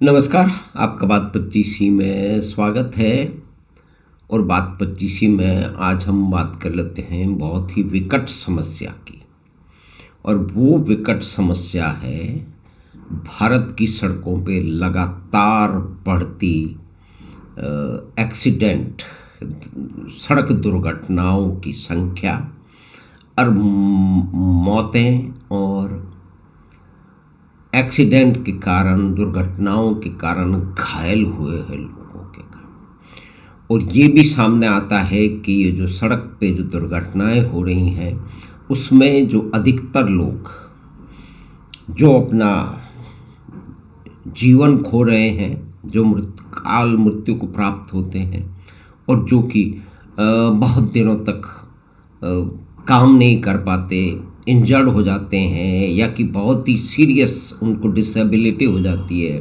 नमस्कार, आपका बात 25 में स्वागत है। और बात 25 में आज हम बात कर लेते हैं बहुत ही विकट समस्या की। और वो विकट समस्या है भारत की सड़कों पे लगातार बढ़ती एक्सीडेंट, सड़क दुर्घटनाओं की संख्या और मौतें और एक्सीडेंट के कारण, दुर्घटनाओं के कारण घायल हुए हैं लोगों के कारण। और ये भी सामने आता है कि ये जो सड़क पे जो दुर्घटनाएं हो रही हैं उसमें जो अधिकतर लोग जो अपना जीवन खो रहे हैं, जो मृत्यु को प्राप्त होते हैं और जो कि बहुत दिनों तक काम नहीं कर पाते, इंजर्ड हो जाते हैं या कि बहुत ही सीरियस उनको डिसेबिलिटी हो जाती है,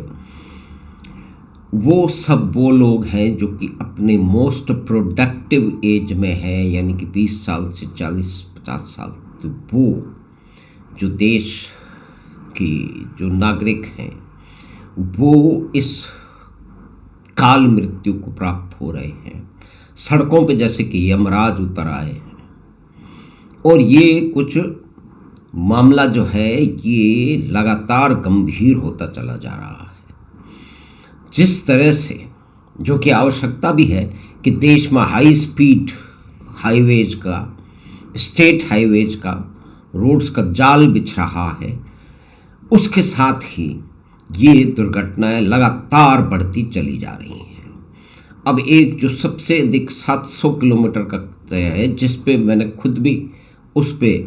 वो सब वो लोग हैं जो कि अपने मोस्ट प्रोडक्टिव एज में है, यानी कि 20 साल से 40-50 साल। तो वो जो देश के जो नागरिक हैं वो इस काल मृत्यु को प्राप्त हो रहे हैं, सड़कों पे जैसे कि यमराज उतर आए हैं। और ये कुछ मामला जो है ये लगातार गंभीर होता चला जा रहा है। जिस तरह से, जो कि आवश्यकता भी है कि देश में हाई स्पीड हाईवेज का, स्टेट हाईवेज का, रोड्स का जाल बिछ रहा है, उसके साथ ही ये दुर्घटनाएं लगातार बढ़ती चली जा रही हैं। अब एक जो सबसे अधिक 700 किलोमीटर का तय है, जिस पे मैंने खुद भी उस पे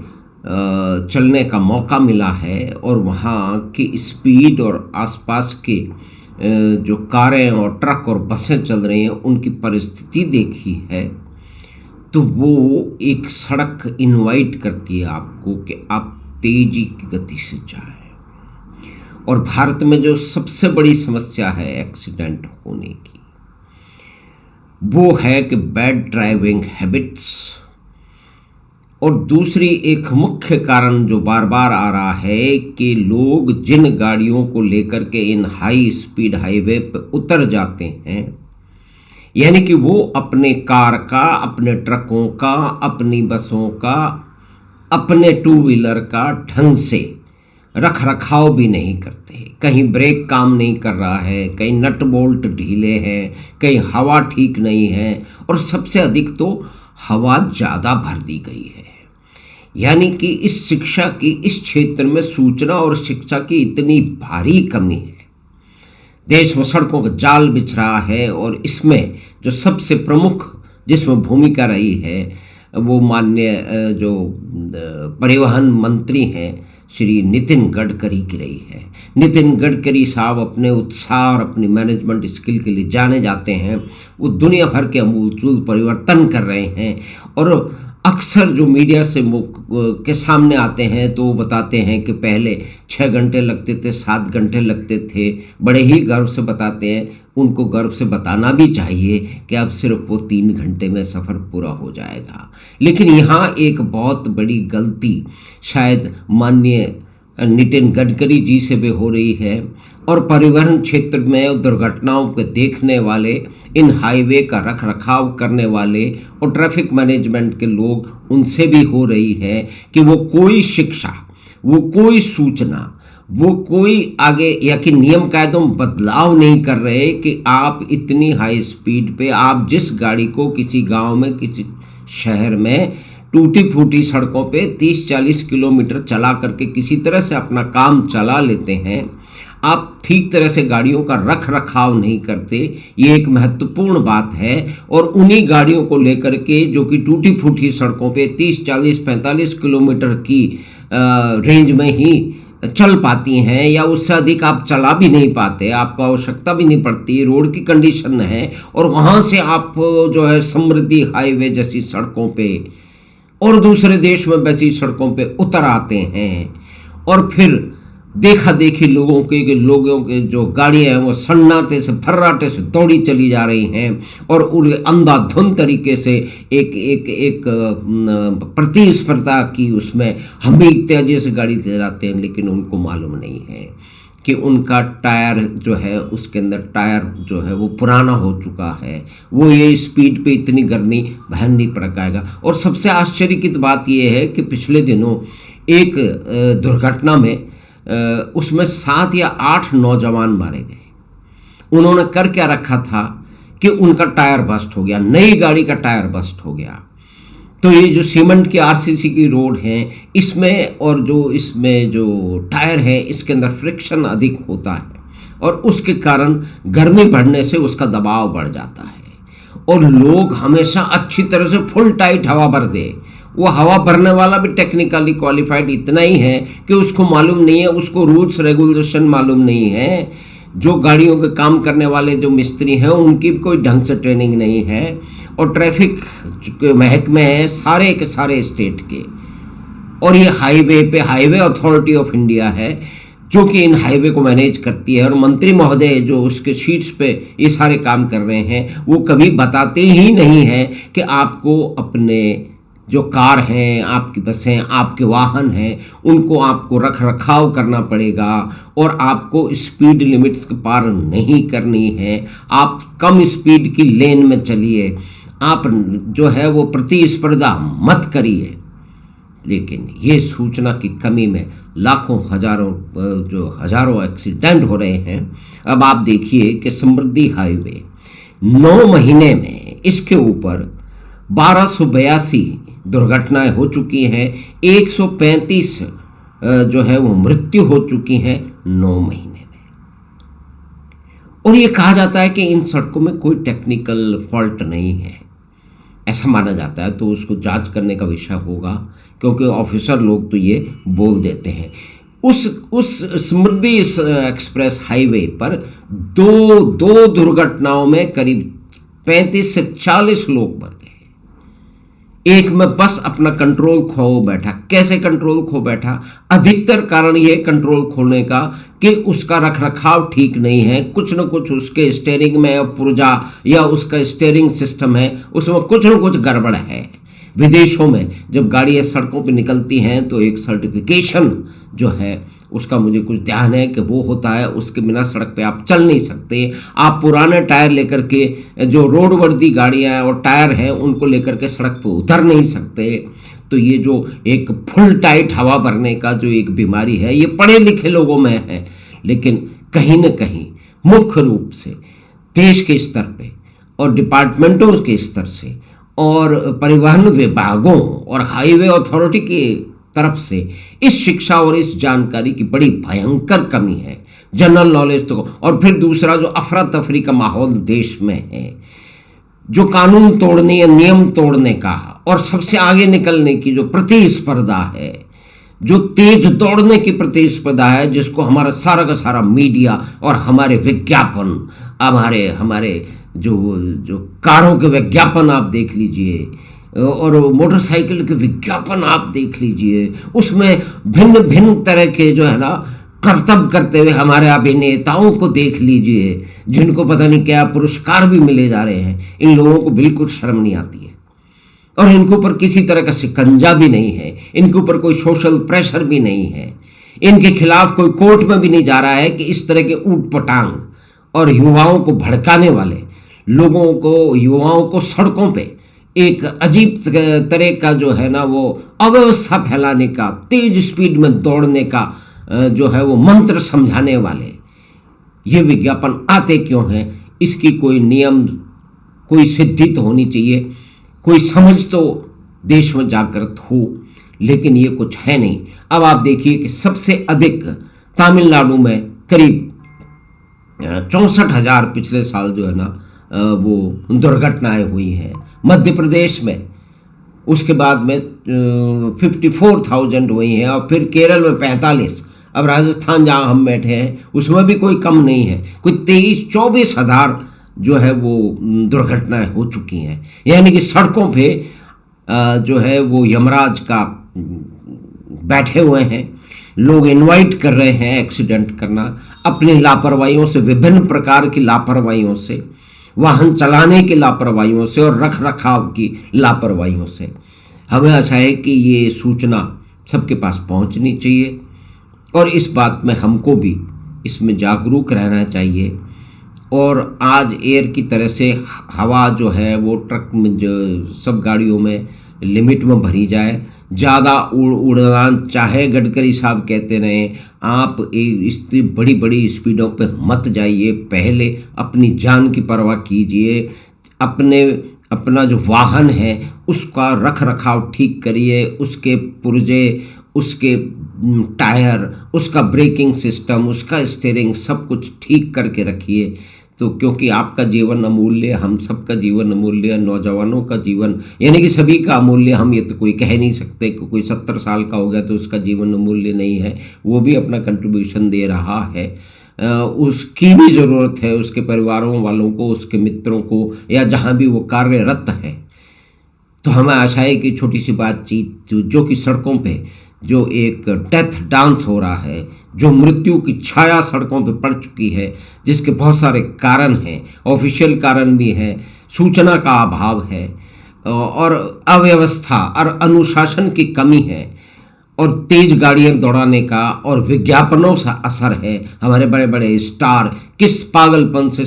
चलने का मौका मिला है और वहाँ की स्पीड और आसपास के जो कारें और ट्रक और बसें चल रही हैं उनकी परिस्थिति देखी है, तो वो एक सड़क इनवाइट करती है आपको कि आप तेजी की गति से जाएं। और भारत में जो सबसे बड़ी समस्या है एक्सीडेंट होने की, वो है कि बैड ड्राइविंग हैबिट्स। और दूसरी एक मुख्य कारण जो बार बार आ रहा है कि लोग जिन गाड़ियों को लेकर के इन हाई स्पीड हाईवे पे उतर जाते हैं, यानी कि वो अपने कार का, अपने ट्रकों का, अपनी बसों का, अपने टू व्हीलर का ढंग से रख रखाव भी नहीं करते। कहीं ब्रेक काम नहीं कर रहा है, कहीं नट बोल्ट ढीले हैं, कहीं हवा ठीक नहीं है, और सबसे अधिक तो हवा ज़्यादा भर दी गई है। यानी कि इस शिक्षा की, इस क्षेत्र में सूचना और शिक्षा की इतनी भारी कमी है। देश में सड़कों का जाल बिछ रहा है और इसमें जो सबसे प्रमुख जिसमें भूमिका रही है वो माननीय जो परिवहन मंत्री हैं श्री नितिन गडकरी की रही है। नितिन गडकरी साहब अपने उत्साह और अपनी मैनेजमेंट स्किल के लिए जाने जाते हैं। वो दुनिया भर के अमूलचूल परिवर्तन कर रहे हैं और अक्सर जो मीडिया से के सामने आते हैं तो वो बताते हैं कि पहले 6 घंटे लगते थे, 7 घंटे लगते थे। बड़े ही गर्व से बताते हैं, उनको गर्व से बताना भी चाहिए कि अब सिर्फ वो 3 घंटे में सफ़र पूरा हो जाएगा। लेकिन यहाँ एक बहुत बड़ी गलती शायद माननीय नितिन गडकरी जी से भी हो रही है और परिवहन क्षेत्र में दुर्घटनाओं को देखने वाले, इन हाईवे का रख रखाव करने वाले और ट्रैफिक मैनेजमेंट के लोग, उनसे भी हो रही है कि वो कोई शिक्षा, वो कोई सूचना, वो कोई आगे या कि नियम कायदों में बदलाव नहीं कर रहे कि आप इतनी हाई स्पीड पे, आप जिस गाड़ी को किसी गांव में, किसी शहर में टूटी फूटी सड़कों पे 30-40 किलोमीटर चला करके किसी तरह से अपना काम चला लेते हैं, आप ठीक तरह से गाड़ियों का रख रखाव नहीं करते। ये एक महत्वपूर्ण बात है। और उन्हीं गाड़ियों को लेकर के जो कि टूटी फूटी सड़कों पे 30-40-45 किलोमीटर की रेंज में ही चल पाती हैं या उससे अधिक आप चला भी नहीं पाते, आपको आवश्यकता भी नहीं पड़ती, रोड की कंडीशन है, और वहाँ से आप जो है समृद्धि हाईवे जैसी सड़कों पे और दूसरे देश में वैसी सड़कों पे उतर आते हैं और फिर देखा देखी लोगों के जो गाड़ियां हैं वो सन्नाटे से फर्राटे से दौड़ी चली जा रही हैं और उन्हें अंधाधुंध तरीके से एक एक एक प्रतिस्पर्धा की उसमें हम भी तेजी से गाड़ी चलाते हैं, लेकिन उनको मालूम नहीं है कि उनका टायर जो है उसके अंदर टायर जो है वो पुराना हो चुका है, वो ये स्पीड पे इतनी गर्मी बहन नहीं पड़काएगा। और सबसे आश्चर्य की तो बात ये है कि पिछले दिनों एक दुर्घटना में उसमें 7 या 8 नौजवान मारे गए। उन्होंने कर क्या रखा था कि उनका टायर बस्ट हो गया, नई गाड़ी का टायर बस्ट हो गया। तो ये जो सीमेंट की आरसीसी की रोड है इसमें और जो इसमें जो टायर है इसके अंदर फ्रिक्शन अधिक होता है और उसके कारण गर्मी बढ़ने से उसका दबाव बढ़ जाता है और लोग हमेशा अच्छी तरह से फुल टाइट हवा भर दे। वो हवा भरने वाला भी टेक्निकली क्वालिफाइड इतना ही है कि उसको मालूम नहीं है, उसको रूल्स रेगुलेशन मालूम नहीं है। जो गाड़ियों के काम करने वाले जो मिस्त्री हैं उनकी भी कोई ढंग से ट्रेनिंग नहीं है और ट्रैफिक महकमे हैं सारे के सारे स्टेट के। और ये हाईवे अथॉरिटी ऑफ इंडिया है जो कि इन हाईवे को मैनेज करती है और मंत्री महोदय जो उसके सीट्स पे ये सारे काम कर रहे हैं वो कभी बताते ही नहीं हैं कि आपको अपने जो कार हैं, आपकी बसें, आपके वाहन हैं, उनको आपको रख रखाव करना पड़ेगा और आपको स्पीड लिमिट्स के पार नहीं करनी है। आप कम स्पीड की लेन में चलिए, आप जो है वो प्रतिस्पर्धा मत करिए। लेकिन ये सूचना की कमी में लाखों हजारों एक्सीडेंट हो रहे हैं। अब आप देखिए कि समृद्धि हाईवे 9 महीने में इसके ऊपर 1282 दुर्घटनाएं हो चुकी हैं, 135 जो है वो मृत्यु हो चुकी हैं 9 महीने में। और ये कहा जाता है कि इन सड़कों में कोई टेक्निकल फॉल्ट नहीं है, ऐसा माना जाता है। तो उसको जांच करने का विषय होगा क्योंकि ऑफिसर लोग तो ये बोल देते हैं। उस समृद्धि एक्सप्रेस हाईवे पर दो दुर्घटनाओं में करीब 35 से 40 लोग मर गए। एक में बस अपना कंट्रोल खो बैठा। कैसे कंट्रोल खो बैठा? अधिकतर कारण ये कंट्रोल खोने का कि उसका रखरखाव ठीक नहीं है, कुछ न कुछ उसके स्टीयरिंग में पुर्जा या उसका स्टीयरिंग सिस्टम है उसमें कुछ न कुछ गड़बड़ है। विदेशों में जब गाड़ियाँ सड़कों पर निकलती हैं तो एक सर्टिफिकेशन जो है उसका मुझे कुछ ध्यान है कि वो होता है, उसके बिना सड़क पे आप चल नहीं सकते। आप पुराने टायर लेकर के जो रोड वर्दी गाड़ियाँ और टायर हैं उनको लेकर के सड़क पे उतर नहीं सकते। तो ये जो एक फुल टाइट हवा भरने का जो एक बीमारी है ये पढ़े लिखे लोगों में है, लेकिन कहीं न कहीं मुख्य रूप से देश के स्तर पे और डिपार्टमेंटों के स्तर से और परिवहन विभागों और हाईवे अथॉरिटी के तरफ से इस शिक्षा और इस जानकारी की बड़ी भयंकर कमी है, जनरल नॉलेज तो। और फिर दूसरा जो अफरा तफरी का माहौल देश में है, जो कानून तोड़ने या नियम तोड़ने का और सबसे आगे निकलने की जो प्रतिस्पर्धा है, जो तेज दौड़ने की प्रतिस्पर्धा है, जिसको हमारा सारा का सारा मीडिया और हमारे विज्ञापन, हमारे जो कारों के विज्ञापन आप देख लीजिए और मोटरसाइकिल के विज्ञापन आप देख लीजिए, उसमें भिन्न भिन्न तरह के जो है ना कर्तव्य करते हुए हमारे अभिनेताओं को देख लीजिए, जिनको पता नहीं क्या पुरस्कार भी मिले जा रहे हैं। इन लोगों को बिल्कुल शर्म नहीं आती है और इनके ऊपर किसी तरह का शिकंजा भी नहीं है, इनके ऊपर कोई सोशल प्रेशर भी नहीं है, इनके खिलाफ कोई कोर्ट में भी नहीं जा रहा है कि इस तरह के ऊट पटांग और युवाओं को भड़काने वाले युवाओं को सड़कों पे एक अजीब तरह का जो है ना वो अव्यवस्था फैलाने का, तेज स्पीड में दौड़ने का जो है वो मंत्र समझाने वाले ये विज्ञापन आते क्यों हैं? इसकी कोई नियम, कोई सिद्धि तो होनी चाहिए, कोई समझ तो देश में जागृत हो, लेकिन ये कुछ है नहीं। अब आप देखिए कि सबसे अधिक तमिलनाडु में करीब 64,000 पिछले साल जो है ना वो दुर्घटनाएं हुई हैं। मध्य प्रदेश में उसके बाद में 54,000 हुई हैं और फिर केरल में 45। अब राजस्थान जहाँ हम बैठे हैं उसमें भी कोई कम नहीं है, कोई 23-24 हज़ार जो है वो दुर्घटनाएं हो चुकी हैं। यानी कि सड़कों पे जो है वो यमराज का बैठे हुए हैं लोग इनवाइट कर रहे हैं एक्सीडेंट करना अपनी लापरवाहियों से, विभिन्न प्रकार की लापरवाहियों से, वाहन चलाने की लापरवाहियों से और रख रखाव की लापरवाहियों से। हमें आशा है कि ये सूचना सबके पास पहुंचनी चाहिए और इस बात में हमको भी इसमें जागरूक रहना चाहिए। और आज एयर की तरह से हवा जो है वो ट्रक में, जो सब गाड़ियों में लिमिट में भरी जाए। ज़्यादा उड़ान, चाहे गडकरी साहब कहते रहें, आप इतनी बड़ी बड़ी स्पीडों पे मत जाइए, पहले अपनी जान की परवाह कीजिए। अपना जो वाहन है उसका रख रखाव ठीक करिए, उसके पुर्जे, उसके टायर, उसका ब्रेकिंग सिस्टम, उसका स्टीयरिंग, सब कुछ ठीक करके रखिए। तो क्योंकि आपका जीवन अमूल्य, हम सबका जीवन अमूल्य, नौजवानों का जीवन, यानी कि सभी का अमूल्य। हम ये तो कोई कह नहीं सकते कि कोई 70 साल का हो गया तो उसका जीवन अमूल्य नहीं है, वो भी अपना कंट्रीब्यूशन दे रहा है। उसकी भी ज़रूरत है, उसके परिवारों वालों को, उसके मित्रों को, या जहाँ भी वो कार्यरत है। तो हमें आशा है कि छोटी सी बातचीत जो कि सड़कों पे जो एक डेथ डांस हो रहा है, जो मृत्यु की छाया सड़कों पे पड़ चुकी है, जिसके बहुत सारे कारण हैं, ऑफिशियल कारण भी हैं, सूचना का अभाव है और अव्यवस्था और अनुशासन की कमी है और तेज गाड़ियां दौड़ाने का और विज्ञापनों का असर है। हमारे बड़े बड़े स्टार किस पागलपन से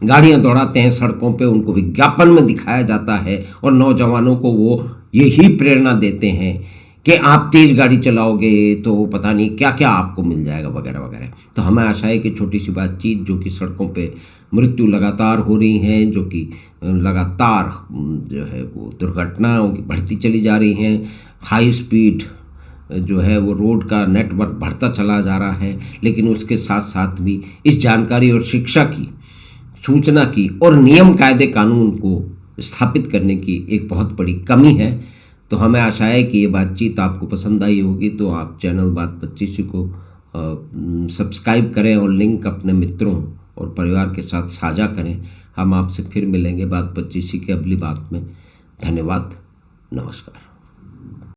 गाड़ियां दौड़ाते हैं सड़कों पे, उनको विज्ञापन में दिखाया जाता है और नौजवानों को वो यही प्रेरणा देते हैं कि आप तेज गाड़ी चलाओगे तो पता नहीं क्या क्या आपको मिल जाएगा वगैरह वगैरह। तो हमें आशा है कि छोटी सी बातचीत, जो कि सड़कों पे मृत्यु लगातार हो रही हैं, जो कि लगातार जो है वो दुर्घटनाओं की बढ़ती चली जा रही हैं, हाई स्पीड जो है वो रोड का नेटवर्क बढ़ता चला जा रहा है, लेकिन उसके साथ साथ भी इस जानकारी और शिक्षा की, सूचना की और नियम कायदे कानून को स्थापित करने की एक बहुत बड़ी कमी है। तो हमें आशा है कि ये बातचीत आपको पसंद आई होगी, तो आप चैनल बात 25 को सब्सक्राइब करें और लिंक अपने मित्रों और परिवार के साथ साझा करें। हम आपसे फिर मिलेंगे बात 25 की अगली बात में। धन्यवाद, नमस्कार।